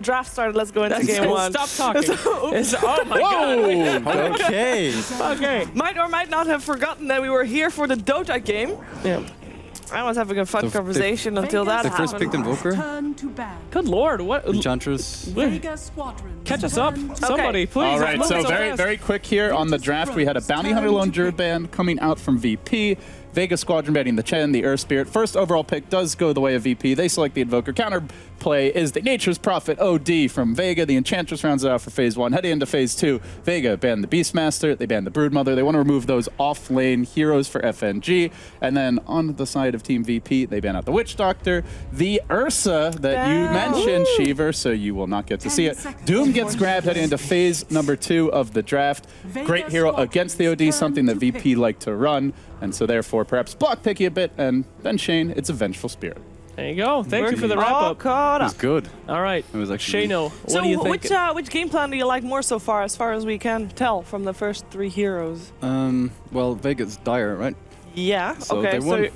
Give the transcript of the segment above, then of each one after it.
Draft started. Let's go into game one. Stop talking. Oh my god. Okay. Okay. Might or might not have forgotten that we were here for the Dota game. Yeah. I was having a fun conversation until that They happened. first picked Invoker. Good lord. What? Enchantress. Vega Squadron. Catch us up. Somebody, please. All right, Let's so move very, fast. very quick here on the draft. We had a Bounty Hunter Lone Druid band coming out from VP. Vega Squadron banning the Chen, the Earth Spirit. First overall pick does go the way of VP. They select the Invoker. Counter play is the Nature's Prophet OD from Vega. The Enchantress rounds it out for phase 1. Heading into phase 2, Vega banned the Beastmaster. They banned the Broodmother. They want to remove those off-lane heroes for FNG. And then on the side of Team VP, they ban out the Witch Doctor, the Ursa that you mentioned, Shiver, so you will not get to see it. Doom gets grabbed heading into phase number 2 of the draft. Great hero against the OD, something that VP like to run. And so therefore, perhaps block picky a bit, and then Shane, it's a Vengeful Spirit. There you go. Thank you for the wrap up. Caught It was up. good. All right. It was actually Shano, So what do you think? which game plan do you like more so far as we can tell from the first 3 heroes? well, Vega's dire, right? Yeah. So okay. they won.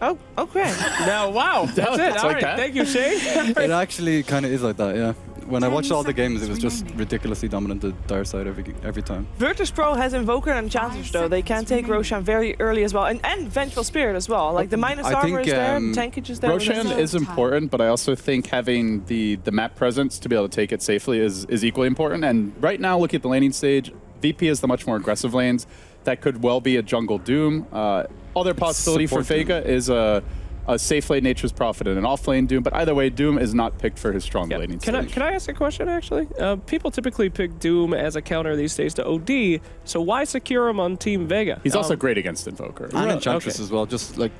Oh, okay. No, wow. That's it. It's All like right. that. Thank you, Shane. It actually kind of is like that, yeah. When I watched all the games, it was just ridiculously dominant the dire side every time. Virtus.pro has Invoker and Enchantress though. They can take Roshan very early as well, and Vengeful Spirit as well. Like the minus I armor think, is there, tankage is there. Roshan is important, but I also think having the map presence to be able to take it safely is equally important. And right now, looking at the laning stage, VP is the much more aggressive lanes. That could well be a jungle Doom. Other possibility for Vega is a safe lane Nature's Prophet and an off lane Doom, but either way, Doom is not picked for his strong laning stage. Can I ask a question, actually? People typically pick Doom as a counter these days to OD, so why secure him on Team Vega? He's also great against Invoker. And Really? Enchantress Okay. as well, just like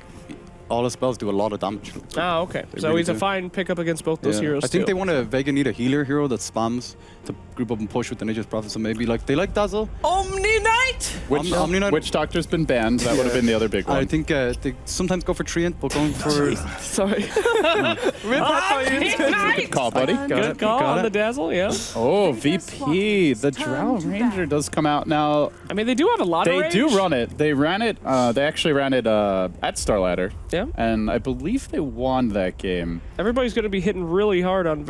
all his spells do a lot of damage. Ah, okay. So really he's a do. fine pickup against both those heroes. I think too. they want a Vega need a healer hero that spams to group up and push with the Nature's Prophet, so maybe like they like Dazzle. Omni Knight. Omni Knight. Witch Doctor's been banned. That would have been the other big one. I think they sometimes go for Treant, but going for Sorry. Good call, buddy. Good call got on it. the Dazzle, yeah. Oh, VP. The Drow Ranger does come out now. I mean, they do have a lot of They range. do run it. They ran it. They actually ran it at Starladder. Yeah. And I believe they won that game. Everybody's going to be hitting really hard on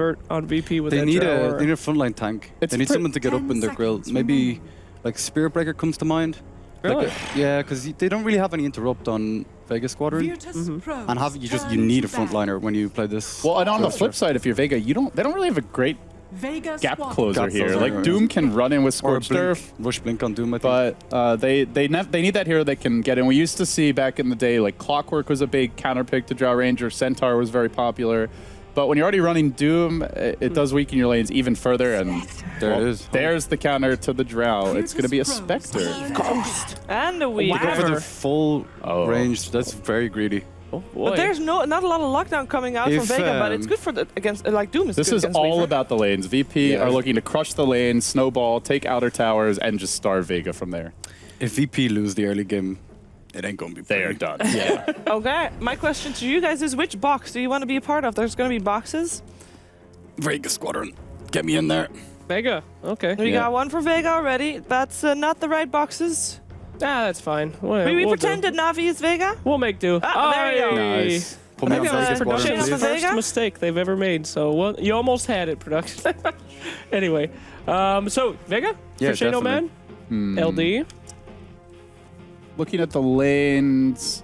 VP with they that need Drow a aura. they need a frontline tank. It's They need pre- someone to get up in their grill. Maybe like Spirit Breaker comes to mind. Really? Yeah, because they don't really have any interrupt on Vega Squadron. Virtus.pro. And you need a frontliner when you play this. Well, and on the flip side, if you're Vega, they don't really have a great Vega gap Squadron. closer Gap here. closer, Like right. Doom can run in with or Scorched Blink, Earth, Rush Blink on Doom, I think. but they need that hero that can get in. We used to see back in the day, like Clockwork was a big counter pick to Drow Ranger. Centaur was very popular. But when you're already running Doom, it does weaken your lanes even further. And There it is. There's the counter to the Drow. It's going to be a Spectre. And a Weaver. Go for the full Oh. range. That's very greedy. Oh, boy. But there's not a lot of lockdown coming out from If, Vega, but it's good for against like Doom is This good is against all Weaver. about the lanes. VP Yeah. are looking to crush the lane, snowball, take outer towers, and just starve Vega from there. If VP lose the early game, it ain't gonna be They are pretty. done. Yeah. Okay, my question to you guys is which box do you want to be a part of? There's going to be boxes. Vega Squadron, get me in there. Vega. Okay. We Yeah. got one for Vega already. That's not the right boxes. Ah, that's fine. We we'll pretend that Navi is Vega. We'll make do. Ah, there you go. Aye. Nice. Put me on Maybe Vega that's Squadron, production Production's for please. first Vega? mistake they've ever made. So you almost had it, production. Anyway, so Vega Yeah, for Shano definitely. Man, LD. Looking at the lanes,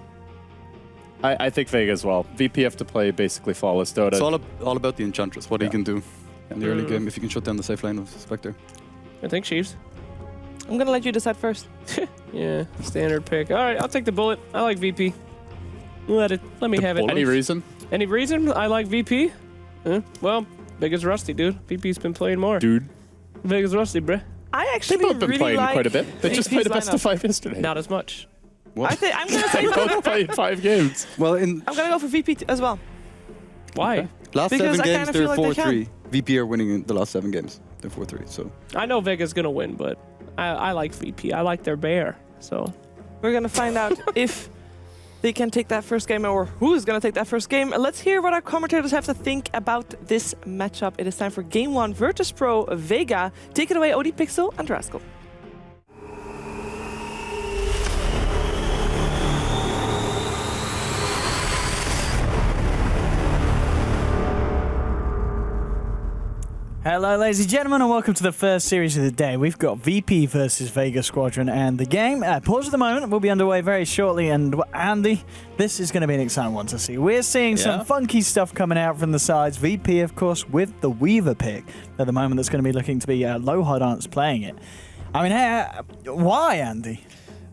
I think Vega as well. VP have to play basically flawless Dota. It's all about the Enchantress, what he can do in the early Mm. game if you can shut down the safe lane of Spectre. I think Chiefs. I'm going to let you decide first. Yeah, standard pick. All right, I'll take the bullet. I like VP. Let me have it. Any reason? Any reason I like VP? Well, Vega's rusty, dude. VP's been playing more. Dude, Vega's rusty, bruh. I actually they've both been really playing like quite a bit. They just VP's played a best lineup. of 5 yesterday. Not as much. I think I'm going to They say both played 5 games. Well, in I'm going to go for VP as well. Why? last Because 7 I games, kinda they're feel like they 4-3. VP are winning in the last 7 games. They're 4-3, so. I know Vega's gonna win, but I like VP. I like their bear. So We're going to find out if they can take that first game or who's going to take that first game. Let's hear what our commentators have to think about this matchup. It is time for game 1, Virtus.pro Vega. Take it away, OD Pixel and Rascal. Hello, ladies and gentlemen, and welcome to the first series of the day. We've got VP versus Vega Squadron, and the game, pause at the moment, will be underway very shortly. And Andy, this is going to be an exciting one to see. We're seeing some funky stuff coming out from the sides. VP, of course, with the Weaver pick at the moment that's going to be looking to be Low Dance playing it. I mean, why, Andy?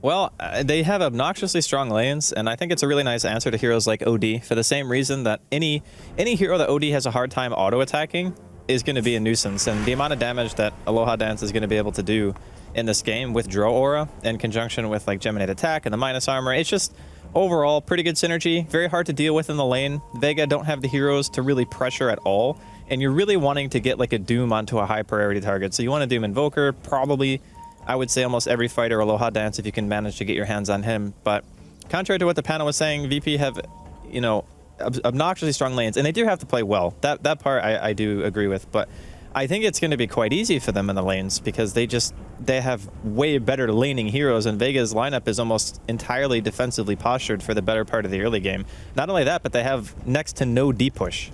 Well, they have obnoxiously strong lanes, and I think it's a really nice answer to heroes like OD for the same reason that any hero that OD has a hard time auto-attacking is going to be a nuisance, and the amount of damage that Aloha Dance is going to be able to do in this game with Draw Aura in conjunction with like Geminate Attack and the minus armor, it's just overall pretty good synergy, very hard to deal with in the lane. Vega don't have the heroes to really pressure at all, and you're really wanting to get like a Doom onto a high priority target. So you want a Doom Invoker, probably, I would say almost every fighter Aloha Dance if you can manage to get your hands on him. But contrary to what the panel was saying, VP have, you know, obnoxiously strong lanes, and they do have to play well. That part I do agree with, but I think it's going to be quite easy for them in the lanes because they have way better laning heroes, and Vega's lineup is almost entirely defensively postured for the better part of the early game. Not only that, but they have next to no D push.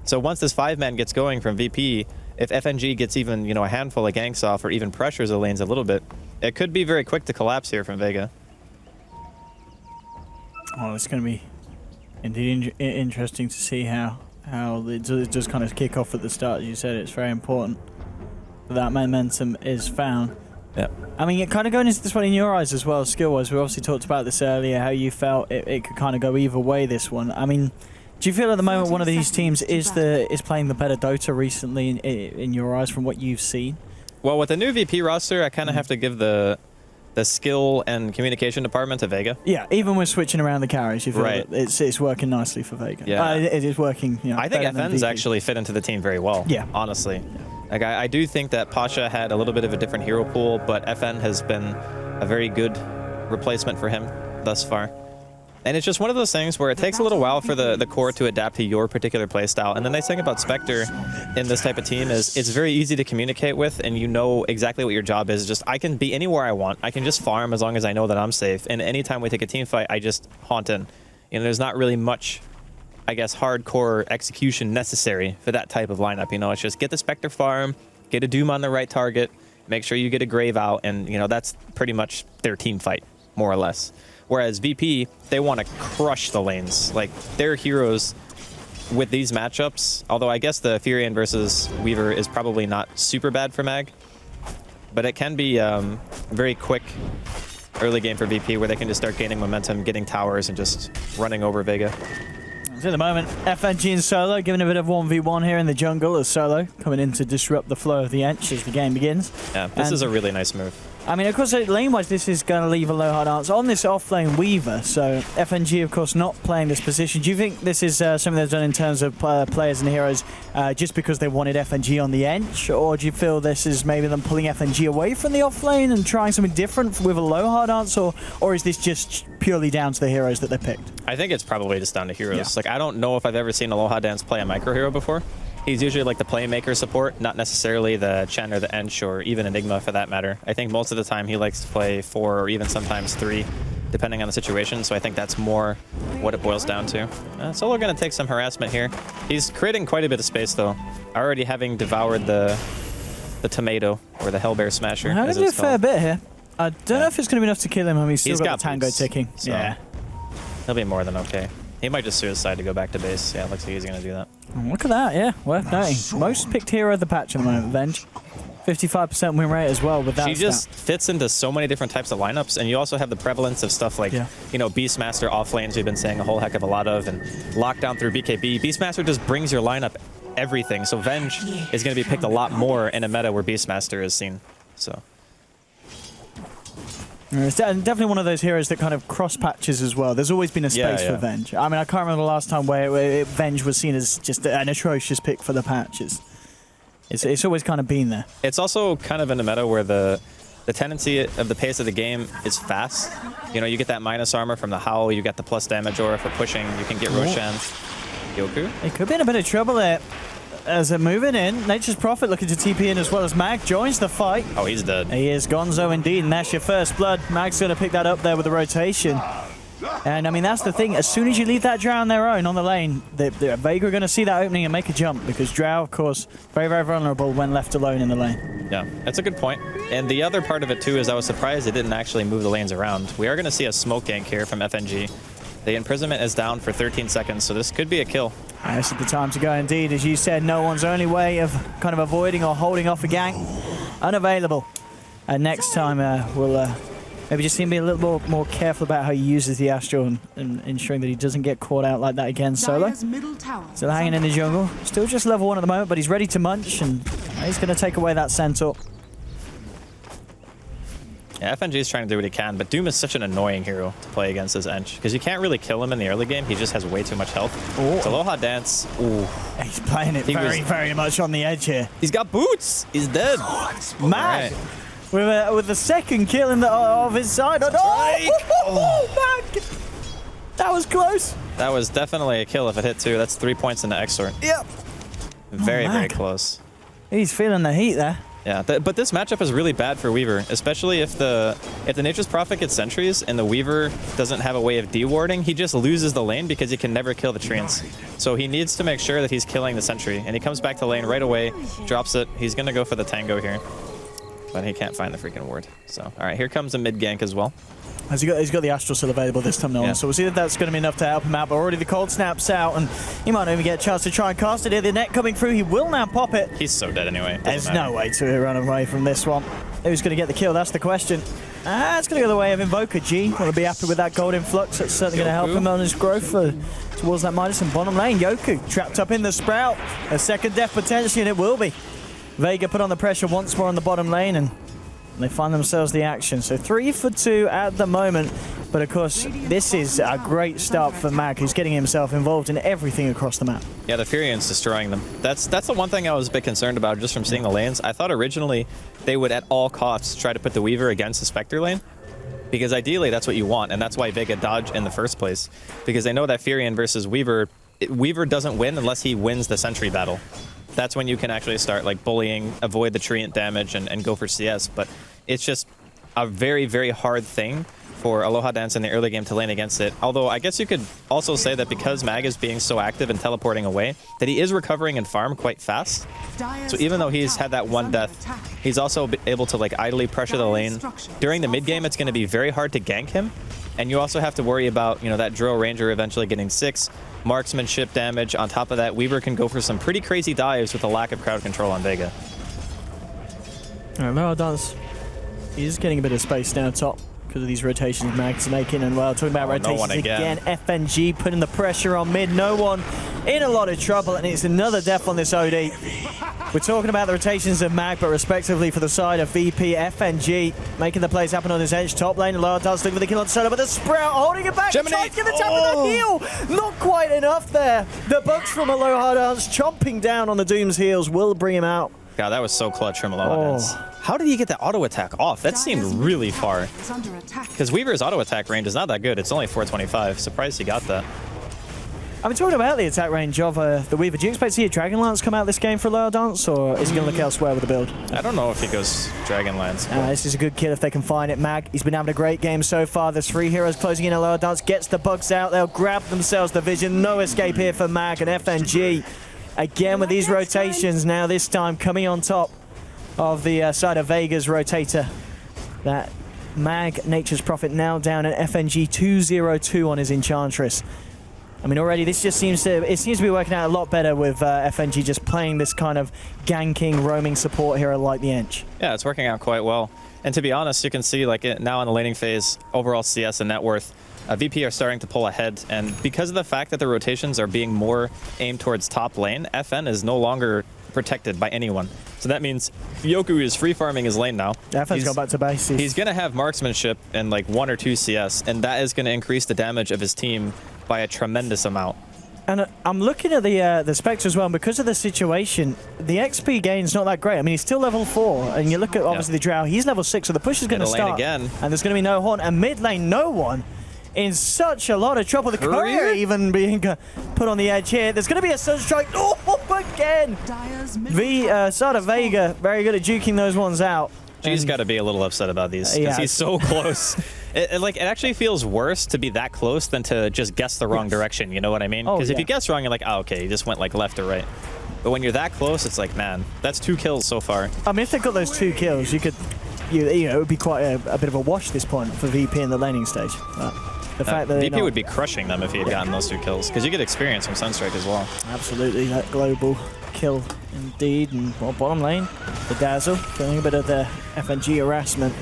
So once this 5-man gets going from VP, if FNG gets even, you know, a handful of ganks off or even pressures the lanes a little bit, it could be very quick to collapse here from Vega. Oh, it's going to be indeed interesting to see how it does kind of kick off at the start. As you said, it's very important that momentum is found. Yeah. I mean, it kind of going into this one in your eyes as well, skill-wise. We obviously talked about this earlier, how you felt it could kind of go either way, this one. I mean, do you feel at the moment one of these teams is playing the better Dota recently in your eyes from what you've seen? Well, with the new VP roster, I kind of have to give the skill and communication department to Vega. Yeah, even with switching around the carries, you feel that it's working nicely for Vega. Yeah. It is working, you know, I think FN's actually fit into the team very well, yeah, honestly. Like, I do think that Pasha had a little bit of a different hero pool, but FN has been a very good replacement for him thus far. And it's just one of those things where it takes a little while for the core to adapt to your particular playstyle. And the nice thing about Spectre in this type of team is it's very easy to communicate with, and you know exactly what your job is. Just, I can be anywhere I want. I can just farm as long as I know that I'm safe. And anytime we take a team fight, I just haunt in. You know, there's not really much, I guess, hardcore execution necessary for that type of lineup. You know, it's just get the Spectre farm, get a Doom on the right target, make sure you get a Grave out, and, you know, that's pretty much their team fight, more or less. Whereas VP, they want to crush the lanes. Like, their heroes with these matchups, although I guess the Furion versus Weaver is probably not super bad for Mag, but it can be very quick early game for VP where they can just start gaining momentum, getting towers, and just running over Vega. So at the moment, FNG and Solo giving a bit of 1v1 here in the jungle as Solo coming in to disrupt the flow of the Ench as the game begins. Yeah, this is a really nice move. I mean, of course, lane-wise, this is going to leave a Aloha Dance on this off-lane Weaver, so FNG, of course, not playing this position. Do you think this is something they've done in terms of players and heroes just because they wanted FNG on the Ench, or do you feel this is maybe them pulling FNG away from the off-lane and trying something different with Aloha Dance, or is this just purely down to the heroes that they picked? I think it's probably just down to heroes. Like, I don't know if I've ever seen Aloha Dance play a micro hero before. He's usually like the playmaker support, not necessarily the Chen or the Ench or even Enigma for that matter. I think most of the time he likes to play 4 or even sometimes 3, depending on the situation. So I think that's more what it boils down to. Solo going to take some harassment here. He's creating quite a bit of space though, already having devoured the tomato or the Hellbear Smasher. How did he do a fair bit here? I don't know if it's going to be enough to kill him. I mean, he's still got the tango boots, ticking. So yeah. He'll be more than okay. He might just suicide to go back to base. Yeah, it looks like he's going to do that. Look at that, yeah. Worth noting. Most picked hero of the patch at the moment, Venge. 55% win rate as well with that. She just fits into so many different types of lineups, and you also have the prevalence of stuff like, you know, Beastmaster off lanes we've been saying a whole heck of a lot of, and lockdown through BKB. Beastmaster just brings your lineup everything, so Venge is going to be picked a lot more in a meta where Beastmaster is seen. So it's definitely one of those heroes that kind of cross patches as well. There's always been a space for Venge. I mean, I can't remember the last time where Venge was seen as just an atrocious pick for the patches. It's always kind of been there. It's also kind of in a meta where the tendency of the pace of the game is fast. You know, you get that minus armor from the Howl, you get the plus damage aura for pushing, you can get Roshan. Yoku? He could be in a bit of trouble there. As they're moving in, Nature's Prophet looking to TP in as well as Mag joins the fight. Oh, he's dead. He is gonzo indeed, and that's your first blood. Mag's going to pick that up there with the rotation. And I mean, that's the thing. As soon as you leave that Drow on their own on the lane, the Vega are going to see that opening and make a jump, because Drow, of course, very, very vulnerable when left alone in the lane. Yeah, that's a good point. And the other part of it, too, is I was surprised they didn't actually move the lanes around. We are going to see a smoke gank here from FNG. The imprisonment is down for 13 seconds, so this could be a kill. This is the time to go indeed. As you said, no one's only way of kind of avoiding or holding off a gank. Unavailable. And next time, we'll maybe just need to be a little more careful about how he uses the Astral and ensuring that he doesn't get caught out like that again solo. Still hanging in the jungle. Still just level 1 at the moment, but he's ready to munch, and he's going to take away that Centaur. Yeah, FNG is trying to do what he can, but Doom is such an annoying hero to play against as Ench, because you can't really kill him in the early game. He just has way too much health. So Aloha Dance. Ooh. He's playing it very much on the edge here. He's got boots. He's dead. Mag! Right. With the second kill of his side. Mag! That was close. That was definitely a kill if it hit 2. That's 3 points into Exort. Yep. Very close. He's feeling the heat there. Yeah, but this matchup is really bad for Weaver, especially if the Nature's Prophet gets sentries and the Weaver doesn't have a way of dewarding. He just loses the lane because he can never kill the treants. So he needs to make sure that he's killing the sentry, and he comes back to lane right away, drops it. He's gonna go for the tango here, but he can't find the freaking ward. So all right, here comes a mid gank as well. He's got the Astral still available this time, Nolan. Yeah. So we'll see if that's going to be enough to help him out. But already the cold snaps out, and he might not even get a chance to try and cast it here. The net coming through, he will now pop it. He's so dead anyway. There's no way to run away from this one. Who's going to get the kill? That's the question. It's going to go the way of Invoker. G want to be happy with that gold influx. That's certainly going to help him on his growth towards that Midas. And bottom lane, Yoku trapped up in the Sprout. A second death potentially, and it will be. Vega put on the pressure once more on the bottom lane, and they find themselves the action. So 3 for 2 at the moment. But of course, this is a great start for Mag, who's getting himself involved in everything across the map. Yeah, the Furian's destroying them. That's the one thing I was a bit concerned about just from seeing the lanes. I thought originally they would at all costs try to put the Weaver against the Spectre lane, because ideally that's what you want, and that's why Vega dodged in the first place. Because they know that Furian versus Weaver, Weaver doesn't win unless he wins the sentry battle. That's when you can actually start like bullying, avoid the treant damage, and go for CS. But it's just a very hard thing for Aloha Dance in the early game to lane against it. Although I guess you could also say that because Mag is being so active and teleporting away, that he is recovering in farm quite fast. So even though he's had that one death, he's also able to like idly pressure the lane. During the mid game, it's going to be very hard to gank him. And you also have to worry about, you know, that Drill Ranger eventually getting 6, marksmanship damage. On top of that, Weaver can go for some pretty crazy dives with the lack of crowd control on Vega. Aloha Dance, he's getting a bit of space down top because of these rotations Mag's making. And well, talking about rotations again, FNG putting the pressure on mid. No one in a lot of trouble, and it's another death on this OD. We're talking about the rotations of Mag, but respectively for the side of VP, FNG making the plays happen on his edge. Top lane, Aloha Dance looking for the kill on solo, but the Sprout holding it back. Trying to get the tap with the heal. Not quite enough there. The bugs from Aloha Dance chomping down on the Doom's heels will bring him out. God, that was so clutch from Aloha Dance. How did he get that auto attack off? That seemed really far. Because Weaver's auto attack range is not that good. It's only 425. Surprised he got that. I've been talking about the attack range of the Weaver. Do you expect to see a Dragonlance come out this game for Aloha Dance, or is he going to look elsewhere with the build? I don't know if he goes Dragonlance. This is a good kill if they can find it. Mag, he's been having a great game so far. There's 3 heroes closing in. Aloha Dance gets the bugs out. They'll grab themselves the vision. No escape here for Mag, and FNG. Again with these rotations now, this time coming on top of the side of Vega's rotator. That Mag, Nature's Prophet, now down at FNG 202 on his Enchantress. I mean, already this just seems to be working out a lot better with FNG just playing this kind of ganking, roaming support hero like the Ench. Yeah, it's working out quite well. And to be honest, you can see like now in the laning phase, overall CS and net worth, VP are starting to pull ahead, and because of the fact that the rotations are being more aimed towards top lane, FN is no longer protected by anyone. So that means Yoku is free farming his lane now. FN's gone back to base. He's going to have marksmanship and like 1 or 2 CS, and that is going to increase the damage of his team by a tremendous amount. And I'm looking at the Spectre as well, and because of the situation, the XP gain's not that great. I mean, he's still level 4, and you look at obviously the Drow, he's level 6, so the push is going to start. Again. And there's going to be no Horn, and mid lane, no one. In such a lot of trouble. The courier even being put on the edge here. There's going to be a Sunstrike. Oh, again! Side of Vega, very good at juking those ones out. G's got to be a little upset about these because he's so close. It actually feels worse to be that close than to just guess the wrong direction. You know what I mean? Because if you guess wrong, you're like, oh, okay, you just went like left or right. But when you're that close, it's like, man, that's 2 kills so far. I mean, if they got those 2 kills, you could, you know, it would be quite a bit of a wash this point for VP in the laning stage. But the fact that VP would be crushing them if he had gotten those 2 kills, because you get experience from Sunstrike as well. Absolutely, that global kill indeed. And well, bottom lane, the Dazzle, feeling a bit of the FNG harassment.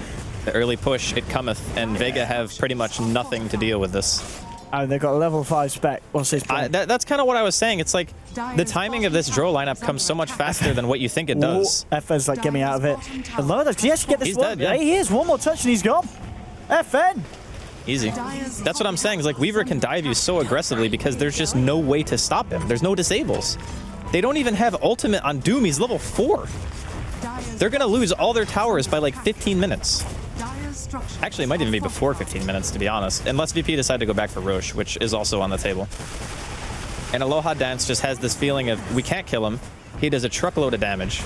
The early push, it cometh, and Vega have pretty much nothing to deal with this. Oh, they've got a level 5 spec. What's his point? That's kind of what I was saying. It's like the timing of this draw lineup comes so much faster than what you think it does. FN's like, get me out of it. And Loda, can he actually get this He's one? dead, yeah. He is. One more touch and he's gone. FN! Easy. That's what I'm saying. Is like Weaver can dive you so aggressively because there's just no way to stop him. There's no disables. They don't even have ultimate on Doom. He's level 4. They're going to lose all their towers by like 15 minutes. Actually, it might even be before 15 minutes, to be honest. Unless VP decide to go back for Roche, which is also on the table. And Aloha Dance just has this feeling of, we can't kill him. He does a truckload of damage.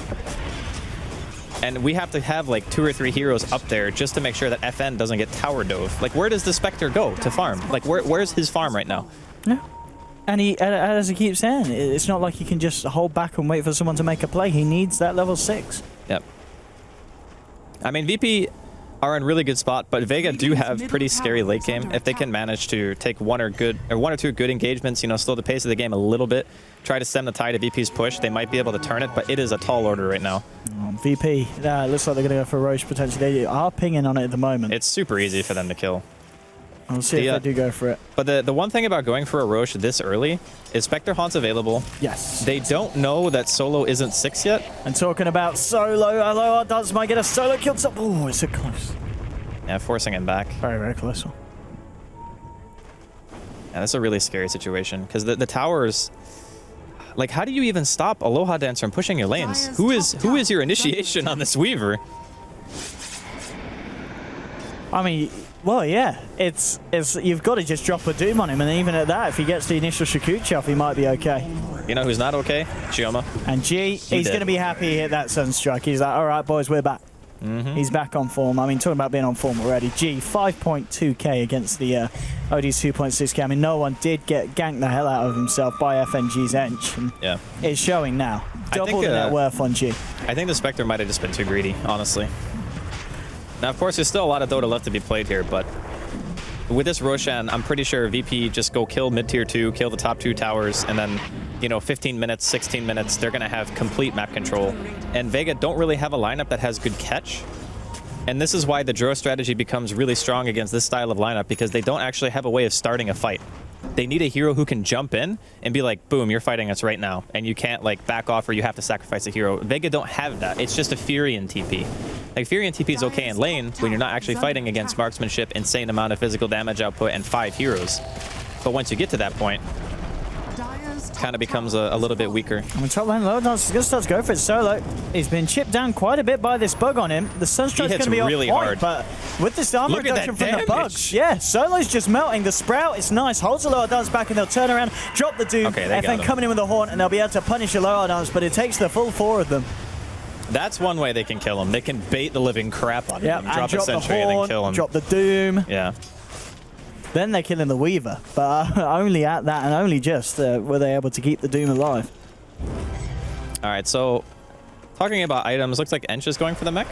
And we have to have like 2 or 3 heroes up there just to make sure that FN doesn't get tower dove. Like, where does the Spectre go to farm? Like, where's his farm right now? No. And he, as he keeps saying, it's not like he can just hold back and wait for someone to make a play. He needs that level 6. Yep. I mean, VP are in really good spot, but Vega do have pretty scary late game. If they can manage to take 1 or 2 good engagements, you know, slow the pace of the game a little bit, try to stem the tide of VP's push, they might be able to turn it, but it is a tall order right now. VP, looks like they're going to go for Roche potentially. They are pinging on it at the moment. It's super easy for them to kill. We'll see if they do go for it. But the one thing about going for a Roche this early is Spectre Haunt's available. Yes. They don't know that Solo isn't 6 yet. And talking about Solo, Aloha does might get a Solo kill. Oh, it's so close. Yeah, forcing him back. Very, very close. Yeah, that's a really scary situation because the towers. Like, how do you even stop Aloha Dance from pushing your lanes? Who is your initiation on this Weaver? I mean, well, yeah, it's you've got to just drop a Doom on him, and even at that, if he gets the initial Shikuchi off, he might be okay. You know who's not okay? Chioma. And G, he's going to be happy he hit that Sunstrike. He's like, all right, boys, we're back. He's back on form. I mean, talking about being on form already. G, 5.2k against the OD's 2.6k. I mean, no one did get ganked the hell out of himself by FNG's Ench. And yeah. It's showing now. Double the net worth on G. I think the Spectre might have just been too greedy, honestly. Now, of course, there's still a lot of Dota left to be played here, but with this Roshan, I'm pretty sure VP just go kill mid-tier 2, kill the top 2 towers, and then, you know, 15 minutes, 16 minutes, they're going to have complete map control. And Vega don't really have a lineup that has good catch. And this is why the draw strategy becomes really strong against this style of lineup, because they don't actually have a way of starting a fight. They need a hero who can jump in and be like, boom, you're fighting us right now. And you can't, like, back off or you have to sacrifice a hero. Vega don't have that. It's just a Fury and TP. Like, Fury and TP is okay in lane when you're not actually fighting against marksmanship, insane amount of physical damage output, and 5 heroes. But once you get to that point, kind of becomes a little bit weaker. On top lane, Low Dance is going to start to go for it. Solo, he's been chipped down quite a bit by this bug on him. The Sunstrike's going to be really on point, hard. but with this armor Look at reduction that from the bugs, yeah, Solo's just melting. The Sprout is nice, holds Aloha Dance back, and they'll turn around, drop the Doom, okay, FN coming in with the Horn, and they'll be able to punish Aloha Dance, but it takes the full 4 of them. That's one way they can kill him. They can bait the living crap out of him, drop a sentry, the horn, and then kill him. Drop the Doom. Yeah. Then they're killing the Weaver, but only at that and only just were they able to keep the Doom alive. All right, so talking about items, looks like Ench is going for the mech,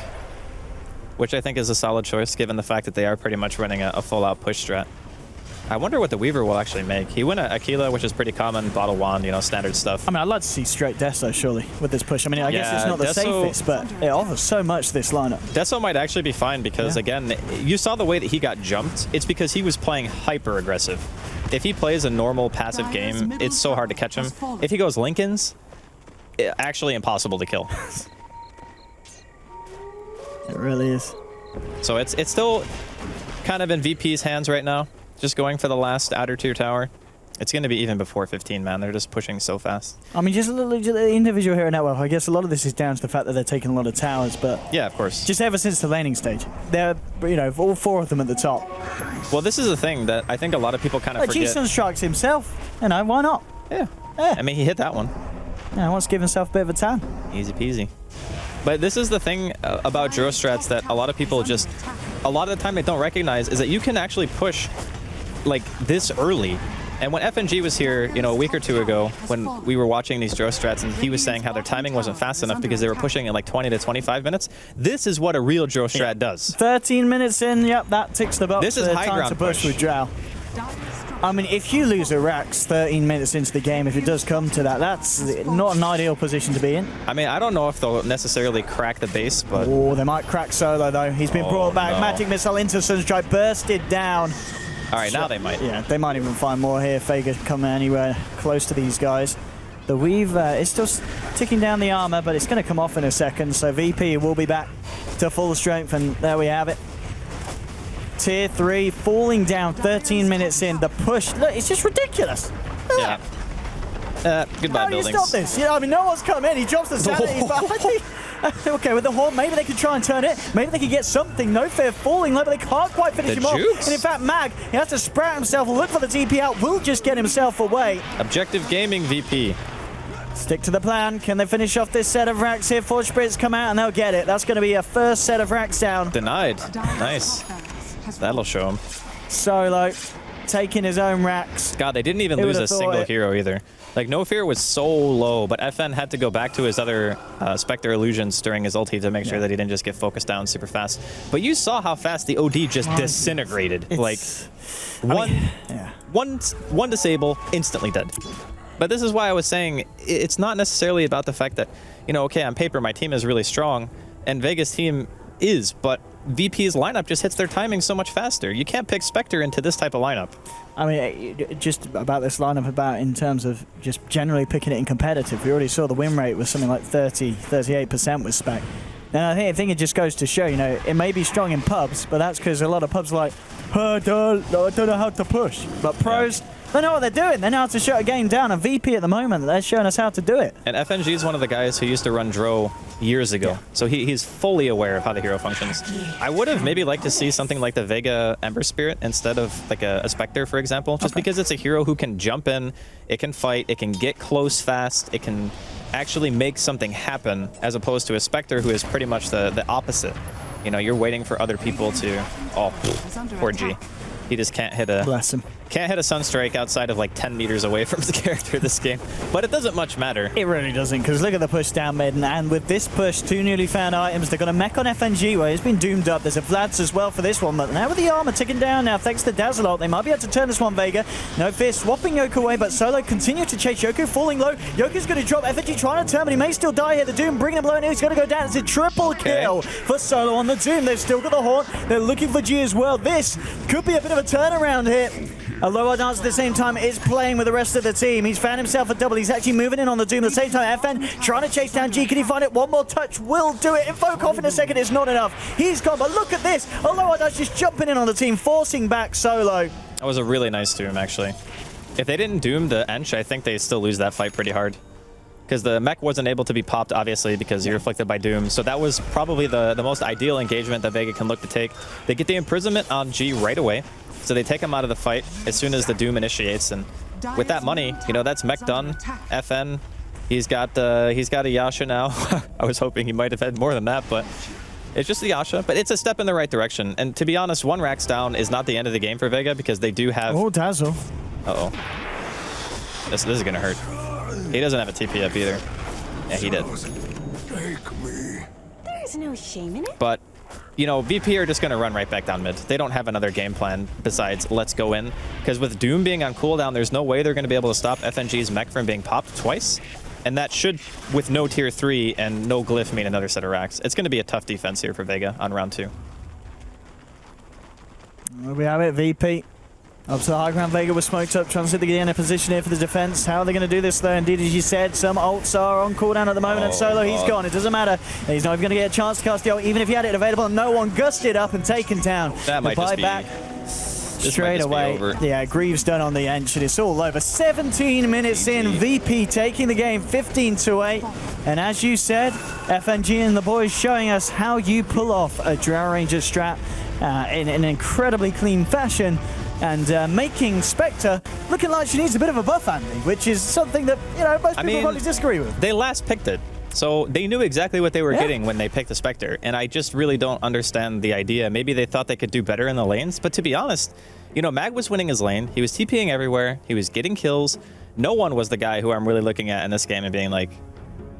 which I think is a solid choice given the fact that they are pretty much running a full-out push strat. I wonder what the Weaver will actually make. He went Aquila, which is pretty common, bottle wand, you know, standard stuff. I mean, I'd like to see straight Deso, surely, with this push. I mean, I guess it's not the safest, but it offers so much, this lineup. Deso might actually be fine because, again, you saw the way that he got jumped. It's because he was playing hyper-aggressive. If he plays a normal passive game, it's so hard to catch him. If he goes Lincolns, actually impossible to kill. It really is. So it's still kind of in VP's hands right now. Just going for the last outer tier tower. It's going to be even before 15, man. They're just pushing so fast. I mean, just a little individual hero network. I guess a lot of this is down to the fact that they're taking a lot of towers, but yeah, of course. Just ever since the laning stage, they're, you know, all 4 of them at the top. Well, this is the thing that I think a lot of people kind of forget. G-Sun strikes himself. You know, why not? Yeah. I mean, he hit that one. Yeah, he wants to give himself a bit of a tan. Easy peasy. But this is the thing about Juro strats that a lot of people just, a lot of the time they don't recognize, is that you can actually push like this early. And when FNG was here, you know, a week or two ago, when we were watching these Juro strats, and he was saying how their timing wasn't fast enough because they were pushing in like 20 to 25 minutes, this is what a real Juro strat does. 13 minutes in, yep, that ticks the box. This is high time ground to push push. with Drow. I mean, if you lose a Rax 13 minutes into the game, if it does come to that, that's not an ideal position to be in. I mean, I don't know if they'll necessarily crack the base, but... Oh, they might crack Solo, though. He's been brought back. no. Magic Missile into Sunstrike, bursted down. All right, now they might. Yeah, they might even find more here. Vega coming anywhere close to these guys. The Weave is still ticking down the armor, but it's going to come off in a second, so VP will be back to full strength, and there we have it. Tier 3 falling down 13 minutes in. The push, look, it's just ridiculous. Look at Yeah. Goodbye, How do you buildings. stop this? You know, I mean, no one's come in. He drops the sanity, but I think... Okay, with the horn, maybe they could try and turn it. Maybe they could get something. No Fear falling low, but they can't quite finish The him off. jukes. And in fact, Mag, he has to sprout himself, look for the TP out, will just get himself away. Objective Gaming VP. Stick to the plan. Can they finish off this set of racks here? Forge Spirits come out and they'll get it. That's going to be a first set of racks down. Denied. Nice. That'll show him. Solo taking his own racks. God, they didn't even Who lose a would've thought single it? hero either. Like, No Fear was so low, but FN had to go back to his other Spectre Illusions during his ulti to make sure that he didn't just get focused down super fast. But you saw how fast the OD just disintegrated. Like, one disable, instantly dead. But this is why I was saying it's not necessarily about the fact that, you know, okay, on paper my team is really strong, and Vega's team is, but VP's lineup just hits their timing so much faster. You can't pick Spectre into this type of lineup. I mean, just about this lineup, about in terms of just generally picking it in competitive. We already saw the win rate was something like 38% with Spec. And I think it just goes to show, you know, it may be strong in pubs, but that's because a lot of pubs are like, I don't know how to push. But pros, they know what they're doing. They know how to shut a game down. And VP at the moment, they're showing us how to do it. And FNG is one of the guys who used to run Dro years ago. So he's fully aware of how the hero functions. I would have maybe liked to see something like the Vega Ember Spirit instead of like a Spectre, for example, just because it's a hero who can jump in, it can fight, it can get close fast, it can actually make something happen, as opposed to a Spectre who is pretty much the opposite. You know, you're waiting for other people to... Oh, poor G. He just can't hit a... Bless him. Can't hit a Sunstrike outside of like 10 meters away from his character this game. But it doesn't much matter. It really doesn't, because look at the push down mid, and with this push, 2 newly found items. They've got a mech on FNG where he's been doomed up. There's a Vlad's as well for this one, but now with the armor ticking down now, thanks to Dazzle ult, they might be able to turn this one, Vega. No Fear swapping Yoku away, but Solo continue to chase Yoku, falling low. Yoku's going to drop, FNG trying to turn, but he may still die here. The Doom bringing him low, and he's going to go down. It's a triple kill for Solo on the Doom. They've still got the Horn. They're looking for G as well. This could be a bit of a turnaround here. Aloha Dance at the same time is playing with the rest of the team. He's found himself a double. He's actually moving in on the Doom at the same time. FN trying to chase down G. Can he find it? One more touch will do it. Invoke off in a second. It's not enough. He's gone, but look at this. Aloha Dance just jumping in on the team, forcing back Solo. That was a really nice Doom, actually. If they didn't Doom the Ench, I think they still lose that fight pretty hard. Because the mech wasn't able to be popped, obviously, because you're afflicted by Doom. So that was probably the most ideal engagement that Vega can look to take. They get the imprisonment on G right away. So they take him out of the fight as soon as the Doom initiates, and with that money, you know, that's mech done. FN, he's got a Yasha now. I was hoping he might have had more than that, but it's just the Yasha. But it's a step in the right direction. And to be honest, 1 Rax down is not the end of the game for Vega, because they do have... Oh, Dazzle. Uh-oh. This is gonna hurt. He doesn't have a TP up either. Yeah, he did. There's no shame in it. But you know, VP are just going to run right back down mid. They don't have another game plan besides let's go in. Because with Doom being on cooldown, there's no way they're going to be able to stop FNG's mech from being popped twice. And that should, with no tier 3 and no glyph, mean another set of racks. It's going to be a tough defense here for Vega on round 2. There we have it, VP. Up to the high ground, Vega was smoked up, trying to get in a position here for the defense. How are they going to do this, though? Indeed, as you said, some ults are on cooldown at the moment, and Solo, he's gone. It doesn't matter. He's not even going to get a chance to cast the ult, even if he had it available, and no one gusted up and taken down. That might just be... Back straight away. Yeah, Greaves done on the edge, and it's all over. 17 minutes in, VP taking the game 15-8. And as you said, FNG and the boys showing us how you pull off a Drow Ranger strat in an incredibly clean fashion. And making Spectre looking like she needs a bit of a buff, Andy, which is something that, you know, most people probably disagree with. They last picked it So they knew exactly what they were getting when they picked the Spectre, and I just really don't understand the idea. Maybe they thought they could do better in the lanes, but to be honest, you know, Mag was winning his lane. He was TPing everywhere. He was getting kills. No one was the guy who I'm really looking at in this game and being like,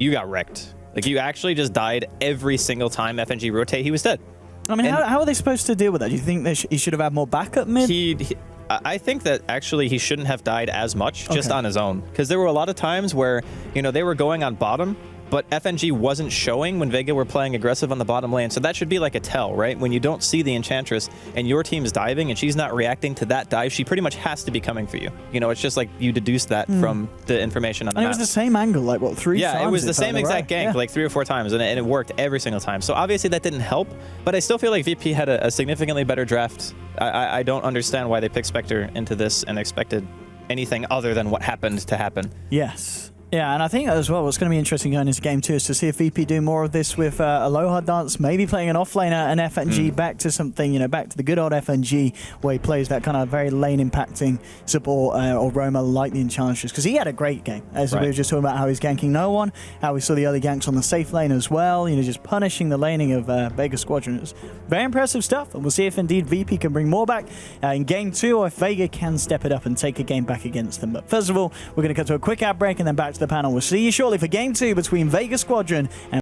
you got wrecked. Like, you actually just died every single time FNG rotate. He was dead. I mean, how are they supposed to deal with that? Do you think he should have had more backup mid? I think that actually he shouldn't have died as much just on his own, because there were a lot of times where, you know, they were going on bottom, but FNG wasn't showing when Vega were playing aggressive on the bottom lane. So that should be like a tell, right? When you don't see the Enchantress and your team's diving and she's not reacting to that dive, she pretty much has to be coming for you. You know, it's just like you deduce that from the information on the map. And it was the same angle, like, what, 3 times? Yeah, it was the same exact gank, like 3 or 4 times, and it worked every single time. So obviously that didn't help, but I still feel like VP had a significantly better draft. I don't understand why they picked Spectre into this and expected anything other than what happened to happen. Yes. Yeah, and I think as well, what's going to be interesting going into game 2 is to see if VP do more of this with Aloha Dance, maybe playing an offlaner and FNG back to something, you know, back to the good old FNG where he plays that kind of very lane impacting support or Roma like the Enchantress, because he had a great game. As we were just talking about how he's ganking no one, how we saw the early ganks on the safe lane as well, you know, just punishing the laning of Vega Squadron. It's very impressive stuff, and we'll see if indeed VP can bring more back in game 2 or if Vega can step it up and take a game back against them. But first of all, we're going to cut to a quick ad break and then back to the panel. We'll see you shortly for game 2 between Vega Squadron and